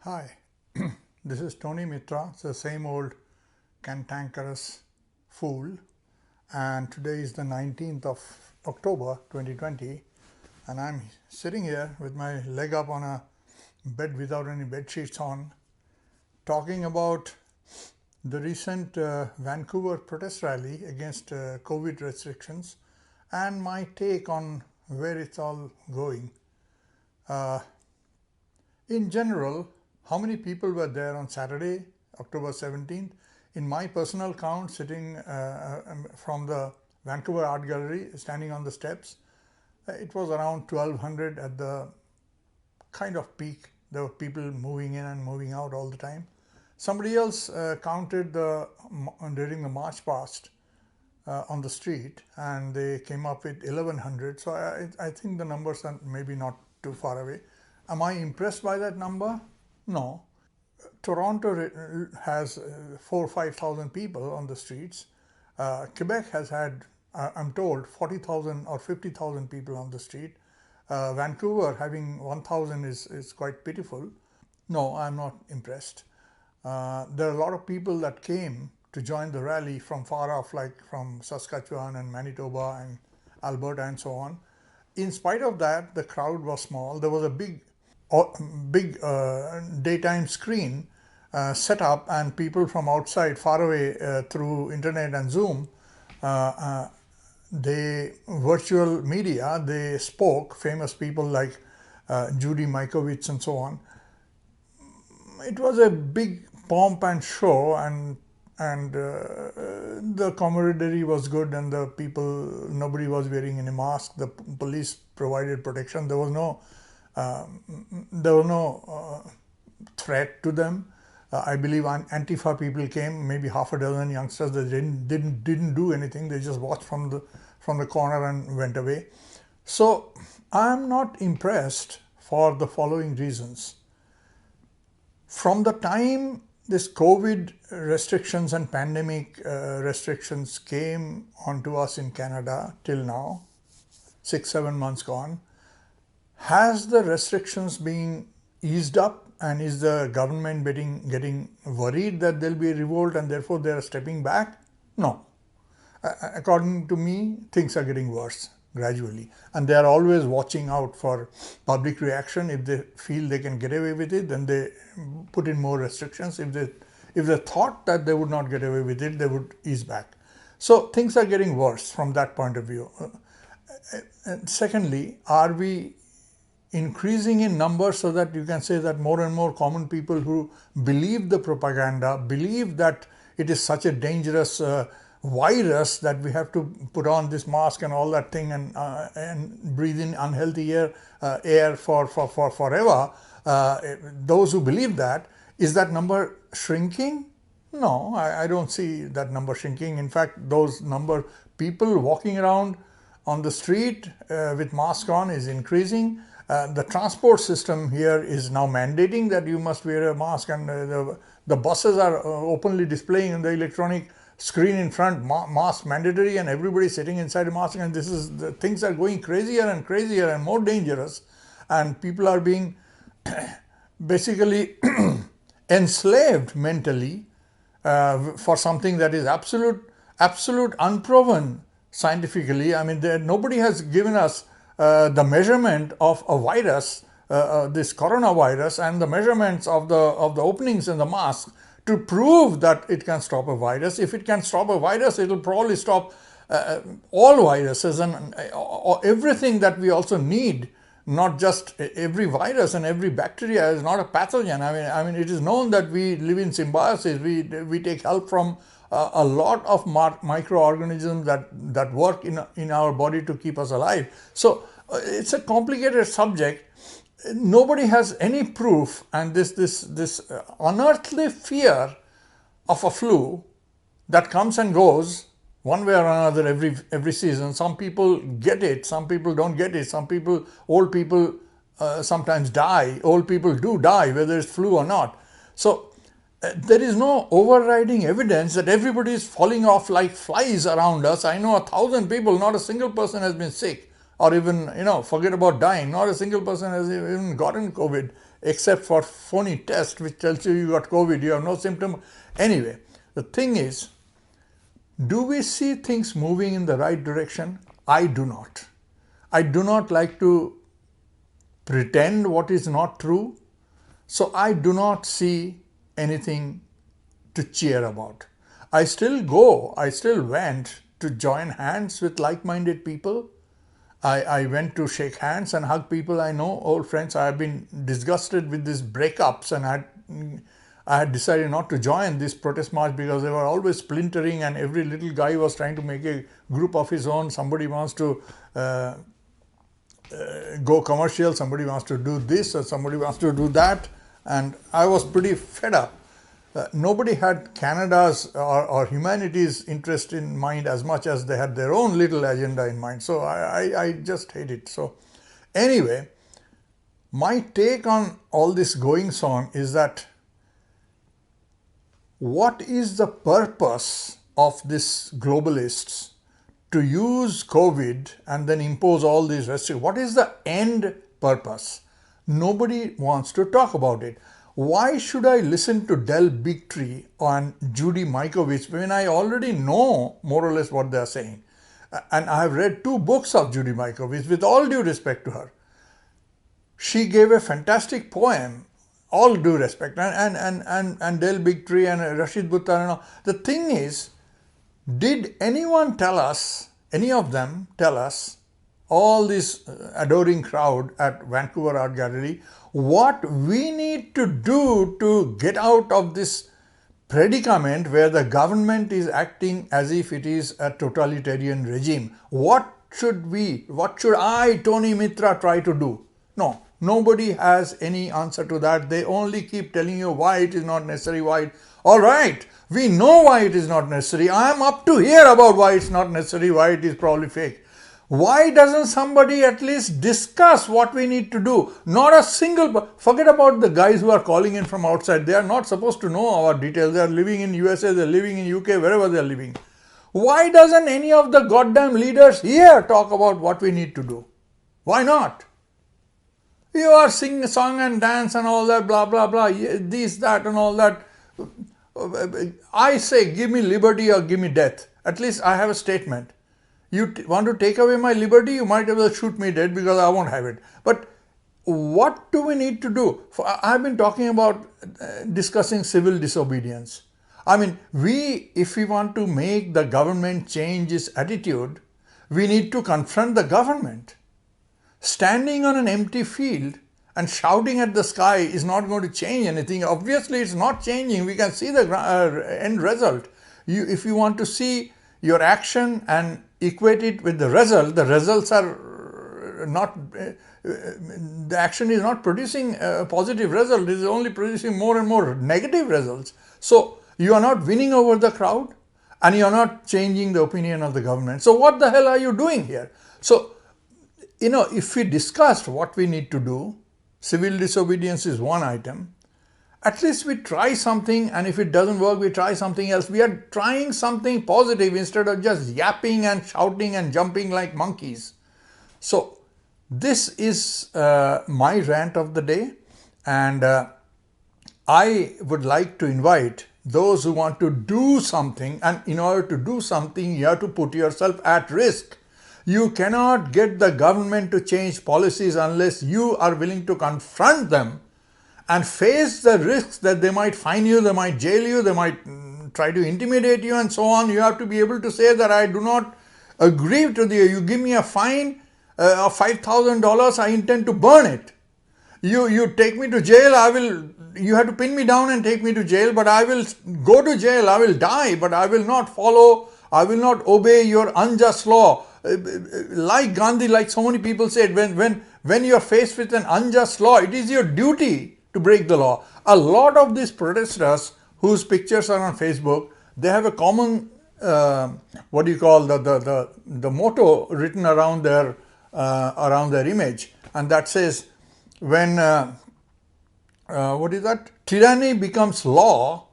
Hi, this is Tony Mitra, it's the same old cantankerous fool, and today is the 19th of October 2020, and I'm sitting here with my leg up on a bed without any bed sheets on, talking about the recent Vancouver protest rally against COVID restrictions and my take on where it's all going. In general, how many people were there on Saturday, October 17th? In my personal count, sitting from the Vancouver Art Gallery, standing on the steps, it was around 1200 at the kind of peak. There were people moving in and moving out all the time. Somebody else counted during the march past on the street, and they came up with 1100. So I think the numbers are maybe not too far away. Am I impressed by that number? No. Toronto has 4,000 or 5,000 people on the streets. Quebec has had, I'm told, 40,000 or 50,000 people on the street. Vancouver having 1,000 is quite pitiful. No, I'm not impressed. There are a lot of people that came to join the rally from far off, like from Saskatchewan and Manitoba and Alberta and so on. In spite of that, the crowd was small. There was a big daytime screen set up, and people from outside, far away, through internet and Zoom, virtual media, they spoke, famous people like Judy Mikovits and so on. It was a big pomp and show, and the camaraderie was good, and the people, nobody was wearing any mask. The police provided protection. There was no threat to them. I believe Antifa people came, maybe half a dozen youngsters. They didn't do anything. They just watched from the corner and went away. So I'm not impressed for the following reasons. From the time this COVID restrictions and pandemic restrictions came onto us in Canada till now, 6-7 months gone, has the restrictions being eased up, and is the government getting worried that there'll be a revolt and therefore they are stepping back? No. According to me, things are getting worse gradually, and they are always watching out for public reaction. If they feel they can get away with it, then they put in more restrictions. If they thought that they would not get away with it, they would ease back. So things are getting worse from that point of view. Secondly, are we increasing in numbers so that you can say that more and more common people who believe the propaganda, believe that it is such a dangerous virus that we have to put on this mask and all that thing and breathe in unhealthy air for forever? Those who believe that, is that number shrinking? No, I don't see that number shrinking. In fact, those people walking around on the street with mask on is increasing. The transport system here is now mandating that you must wear a mask, and the buses are openly displaying on the electronic screen in front, mask mandatory, and everybody sitting inside a mask, and things are going crazier and crazier and more dangerous, and people are being basically enslaved mentally for something that is absolute unproven scientifically. I mean, nobody has given us the measurement of a virus, this coronavirus, and the measurements of the openings in the mask to prove that it can stop a virus. If it can stop a virus, it will probably stop all viruses and everything that we also need. Not just every virus and every bacteria is not a pathogen. I mean, it is known that we live in symbiosis. We take help from a lot of microorganisms that work in our body to keep us alive. So it's a complicated subject. Nobody has any proof, and this unearthly fear of a flu that comes and goes one way or another every season. Some people get it, some people don't get it. Old people sometimes die. Old people do die, whether it's flu or not. So there is no overriding evidence that everybody is falling off like flies around us. I know 1,000 people, not a single person has been sick, or even, forget about dying. Not a single person has even gotten COVID except for phony test which tells you got COVID, you have no symptom. Anyway, the thing is, do we see things moving in the right direction? I do not. I do not like to pretend what is not true. So I do not see anything to cheer about. I still went to join hands with like-minded people. I went to shake hands and hug people I know, old friends. I have been disgusted with these breakups, and I had decided not to join this protest march because they were always splintering and every little guy was trying to make a group of his own. Somebody wants to go commercial, somebody wants to do this, or somebody wants to do that. And I was pretty fed up. Nobody had Canada's or humanity's interest in mind as much as they had their own little agenda in mind. So I just hate it. So anyway, my take on all this goings on is that what is the purpose of these globalists to use COVID and then impose all these restrictions? What is the end purpose? Nobody wants to talk about it. Why should I listen to Del Bigtree and Judy Mikovits when I already know more or less what they are saying? And I have read 2 books of Judy Mikovits, with all due respect to her. She gave a fantastic poem, all due respect, and Del Bigtree and Rashid Buttar and all. The thing is, did anyone tell us, any of them tell us, all this adoring crowd at Vancouver Art Gallery, what we need to do to get out of this predicament where the government is acting as if it is a totalitarian regime? What should I, Tony Mitra, try to do? No, nobody has any answer to that. They only keep telling you why it is not necessary, all right, we know why it is not necessary. I am up to here about why it's not necessary, why it is probably fake. Why doesn't somebody at least discuss what we need to do? Not a single, forget about the guys who are calling in from outside. They are not supposed to know our details. They are living in USA, they are living in UK, wherever they are living. Why doesn't any of the goddamn leaders here talk about what we need to do? Why not? You are singing song and dance and all that, blah, blah, blah, this, that and all that. I say, give me liberty or give me death. At least I have a statement. You want to take away my liberty, you might as well shoot me dead because I won't have it. But what do we need to do? I've been talking about discussing civil disobedience. I mean, if we want to make the government change its attitude, we need to confront the government. Standing on an empty field and shouting at the sky is not going to change anything. Obviously, it's not changing. We can see the end result. If you want to see your action and equate it with the results are not, the action is not producing a positive result, it is only producing more and more negative results. So you are not winning over the crowd and you are not changing the opinion of the government. So what the hell are you doing here? So, if we discussed what we need to do, civil disobedience is one item. At least we try something, and if it doesn't work, we try something else. We are trying something positive instead of just yapping and shouting and jumping like monkeys. So this is my rant of the day, and I would like to invite those who want to do something, and in order to do something, you have to put yourself at risk. You cannot get the government to change policies unless you are willing to confront them and face the risks that they might fine you, they might jail you, they might try to intimidate you and so on. You have to be able to say that I do not agree to you give me a fine of $5,000, I intend to burn it. You take me to jail, you have to pin me down and take me to jail, but I will go to jail, I will die, but I will not obey your unjust law. Like Gandhi, like so many people said, when you are faced with an unjust law, it is your duty to break the law. A lot of these protesters whose pictures are on Facebook, they have a common, the motto written around their image, and that says, when tyranny becomes law,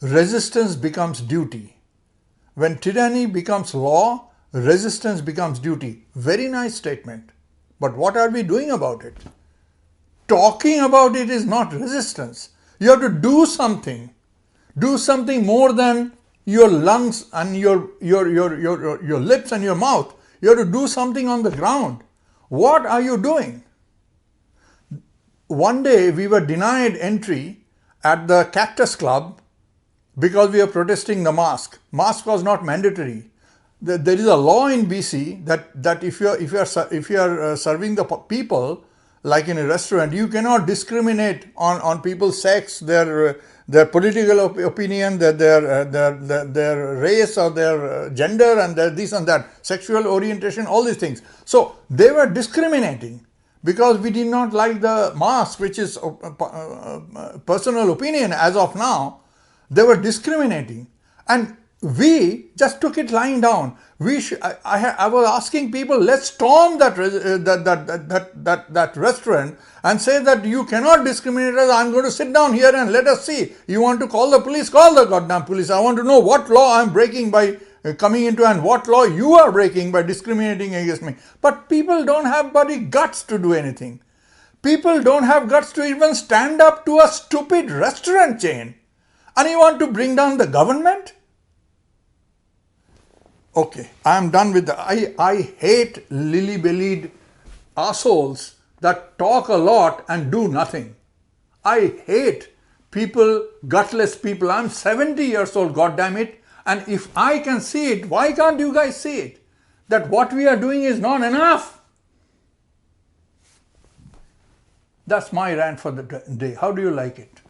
resistance becomes duty. When tyranny becomes law, resistance becomes duty. Very nice statement. But what are we doing about it? talking about it is not resistance. You have to do something. Do something more than your lungs and your lips and your mouth. You have to do something on the ground. What are you doing? One day we were denied entry at the Cactus Club because we are protesting the mask. Mask was not mandatory. There is a law in BC that if you are serving the people, like in a restaurant, you cannot discriminate on people's sex, their political opinion, their race or their gender, and their this and that, sexual orientation, all these things. So they were discriminating because we did not like the mask, which is personal opinion as of now. They were discriminating, and we just took it lying down. I was asking people, let's storm that restaurant and say that you cannot discriminate us. I'm going to sit down here and let us see. You want to call the police? Call the goddamn police. I want to know what law I'm breaking by coming into and what law you are breaking by discriminating against me. But people don't have bloody guts to do anything. People don't have guts to even stand up to a stupid restaurant chain. And you want to bring down the government? Okay, I am done with I hate lily-bellied assholes that talk a lot and do nothing. I hate people, gutless people. I'm 70 years old, goddammit. And if I can see it, why can't you guys see it? That what we are doing is not enough. That's my rant for the day. How do you like it?